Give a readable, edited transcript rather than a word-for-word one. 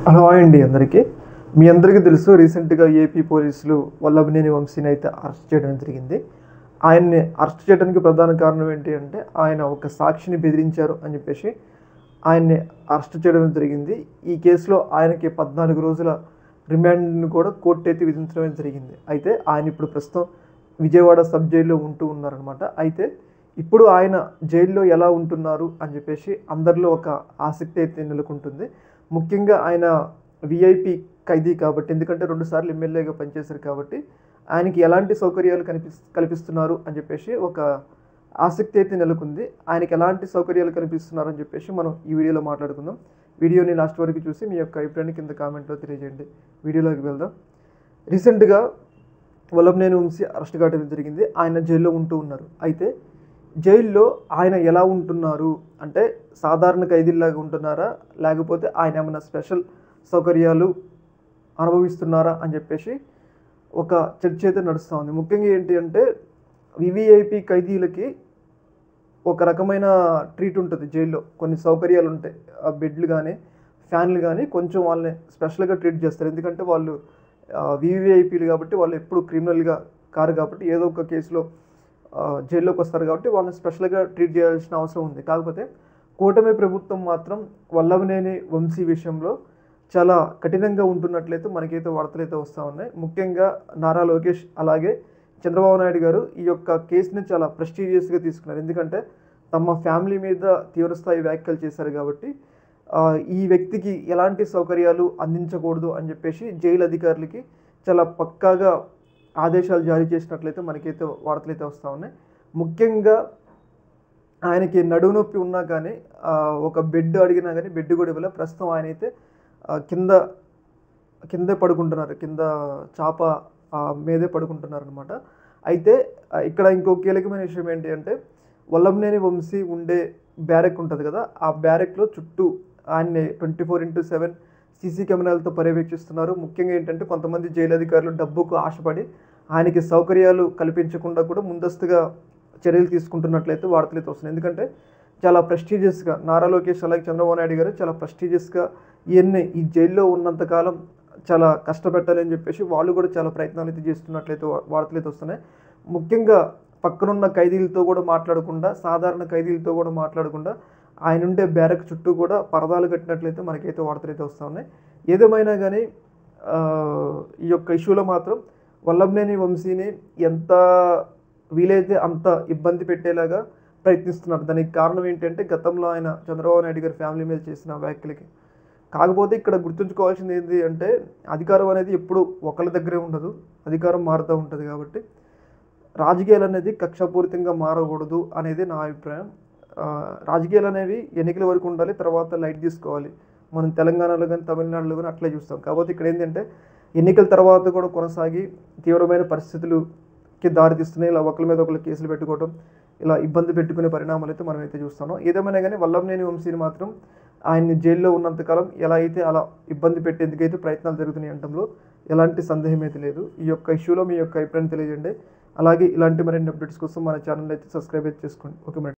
Hello అండి అందరికీ. మీ అందరికీ తెలుసు రీసెంట్గా ఏపీ పోలీసులు వల్లభనేని వంశీని అయితే అరెస్ట్ చేయడం జరిగింది. ఆయన్ని అరెస్ట్ చేయడానికి ప్రధాన కారణం ఏంటి అంటే ఆయన ఒక సాక్షిని బెదిరించారు అని చెప్పేసి ఆయన్ని అరెస్ట్ చేయడం జరిగింది. ఈ కేసులో ఆయనకి 14 రోజుల రిమాండ్ను కూడా కోర్టు అయితే విధించడం జరిగింది. అయితే ఆయన ఇప్పుడు ప్రస్తుతం విజయవాడ సబ్ జైల్లో ఉంటూ ఉన్నారనమాట. అయితే ఇప్పుడు ఆయన జైల్లో ఎలా ఉంటున్నారు అని చెప్పేసి అందరిలో ఒక ఆసక్తి అయితే నెలకొంటుంది. ముఖ్యంగా ఆయన విఐపి ఖైదీ కాబట్టి, ఎందుకంటే 2 సార్లు ఎమ్మెల్యేగా పనిచేశారు కాబట్టి ఆయనకి ఎలాంటి సౌకర్యాలు కల్పిస్తున్నారు అని చెప్పేసి ఒక ఆసక్తి అయితే నెలకొంది. ఆయనకి ఎలాంటి సౌకర్యాలు కల్పిస్తున్నారు అని చెప్పేసి మనం ఈ వీడియోలో మాట్లాడుకుందాం. వీడియోని లాస్ట్ వరకు చూసి మీ యొక్క అభిప్రాయాన్ని కింద కామెంట్లో తెలియజేయండి. వీడియోలోకి వెళ్దాం. రీసెంట్గా వల్లభనేని వంశీ అరెస్ట్ కావడం జరిగింది. ఆయన జైల్లో ఉంటూ ఉన్నారు. అయితే జైల్లో ఆయన ఎలా ఉంటున్నారు అంటే సాధారణ ఖైదీలాగా ఉంటున్నారా, లేకపోతే ఆయన ఏమైనా స్పెషల్ సౌకర్యాలు అనుభవిస్తున్నారా అని చెప్పేసి ఒక చర్చ అయితే నడుస్తూ ఉంది. ముఖ్యంగా ఏంటి అంటే వివిఐపి ఖైదీలకి ఒక రకమైన ట్రీట్ ఉంటుంది జైల్లో. కొన్ని సౌకర్యాలు ఉంటాయి. బెడ్లు కానీ ఫ్యాన్లు కానీ కొంచెం వాళ్ళని స్పెషల్గా ట్రీట్ చేస్తారు. ఎందుకంటే వాళ్ళు వివిఐపీలు కాబట్టి వాళ్ళు ఎప్పుడు క్రిమినల్గా కారు కాబట్టి ఏదో ఒక కేసులో జైల్లోకి వస్తారు కాబట్టి వాళ్ళని స్పెషల్గా ట్రీట్ చేయాల్సిన అవసరం ఉంది. కాకపోతే కూటమి ప్రభుత్వం మాత్రం వల్లభనేని వంశీ విషయంలో చాలా కఠినంగా ఉంటున్నట్లయితే మనకైతే వార్తలు అయితే వస్తూ ఉన్నాయి. ముఖ్యంగా నారా లోకేష్ అలాగే చంద్రబాబు నాయుడు గారు ఈ యొక్క కేసుని చాలా ప్రెస్టీజియస్గా తీసుకున్నారు. ఎందుకంటే తమ ఫ్యామిలీ మీద తీవ్రస్థాయి వ్యాఖ్యలు చేశారు కాబట్టి ఈ వ్యక్తికి ఎలాంటి సౌకర్యాలు అందించకూడదు అని చెప్పేసి జైలు అధికారులకి చాలా పక్కాగా ఆదేశాలు జారీ చేసినట్లయితే మనకైతే వార్తలు అయితే వస్తూ ఉన్నాయి. ముఖ్యంగా ఆయనకి నడుము నొప్పి ఉన్నా కానీ ఒక బెడ్ అడిగినా కానీ బెడ్ కూడా ఇవ్వలే. ప్రస్తుతం ఆయన అయితే కిందే పడుకుంటున్నారు, కింద చాప మీదే పడుకుంటున్నారు అనమాట. అయితే ఇక్కడ ఇంకో కీలకమైన విషయం ఏంటి అంటే వల్లభనేని వంశీ ఉండే బ్యారెక్ ఉంటుంది కదా, ఆ బ్యారెక్లో చుట్టూ ఆయన్ని 24/7 సీసీ కెమెరాలతో పర్యవేక్షిస్తున్నారు. ముఖ్యంగా ఏంటంటే కొంతమంది జైలు అధికారులు డబ్బుకు ఆశపడి ఆయనకి సౌకర్యాలు కల్పించకుండా కూడా ముందస్తుగా చర్యలు తీసుకుంటున్నట్లయితే వార్తలు అయితే వస్తున్నాయి. ఎందుకంటే చాలా ప్రెస్టీజియస్గా నారా లోకేష్ అలాగే చంద్రబాబు నాయుడు గారు చాలా ప్రెస్టీజియస్గా ఈ జైల్లో ఉన్నంతకాలం చాలా కష్టపెట్టాలని చెప్పేసి వాళ్ళు కూడా చాలా ప్రయత్నాలు అయితే చేస్తున్నట్లయితే వార్తలు అయితే వస్తున్నాయి. ముఖ్యంగా పక్కనున్న ఖైదీలతో కూడా మాట్లాడకుండా, సాధారణ ఖైదీలతో కూడా మాట్లాడకుండా ఆయన ఉండే బ్యారక్ చుట్టూ కూడా పరదాలు కట్టినట్లయితే మనకైతే వార్తలు అయితే వస్తూ ఉన్నాయి. ఏదేమైనా కానీ ఈ యొక్క ఇష్యూలో మాత్రం వల్లభనేని వంశీని ఎంత వీలైతే అంత ఇబ్బంది పెట్టేలాగా ప్రయత్నిస్తున్నారు. దానికి కారణం ఏంటంటే గతంలో ఆయన చంద్రబాబు నాయుడు గారి ఫ్యామిలీ మీద చేసిన వ్యాఖ్యలకి. కాకపోతే ఇక్కడ గుర్తుంచుకోవాల్సింది ఏంటి అంటే అధికారం అనేది ఎప్పుడు ఒకళ్ళ దగ్గరే ఉండదు, అధికారం మారుతూ ఉంటుంది. కాబట్టి రాజకీయాలు అనేది కక్షపూరితంగా మారకూడదు అనేది నా అభిప్రాయం. రాజకీయాలు అనేవి ఎన్నికల వరకు ఉండాలి, తర్వాత లైట్ తీసుకోవాలి. మనం తెలంగాణలో కానీ తమిళనాడులో కానీ అట్లే చూస్తాం. కాకపోతే ఇక్కడ ఏంటంటే ఎన్నికల తర్వాత కూడా కొనసాగి తీవ్రమైన పరిస్థితులకి దారితీస్తున్నాయి. ఇలా ఒకరి మీద ఒకరు కేసులు పెట్టుకోవడం, ఇలా ఇబ్బంది పెట్టుకునే పరిణామాలు అయితే మనం అయితే చూస్తాం. ఏదేమైనా కానీ వల్లభనేని వంశీని మాత్రం ఆయన్ని జైల్లో ఉన్నంతకాలం ఎలా అయితే అలా ఇబ్బంది పెట్టేందుకైతే ప్రయత్నాలు జరుగుతున్నాయి అనడంలో ఎలాంటి సందేహం అయితే లేదు. ఈ యొక్క ఇష్యూలో మీ యొక్క అభిప్రాయం తెలియజేయండి. అలాగే ఇలాంటి మరిన్ని అప్డేట్స్ కోసం మన ఛానల్ అయితే సబ్స్క్రైబ్ అయితే చేసుకోండి. Okay madam.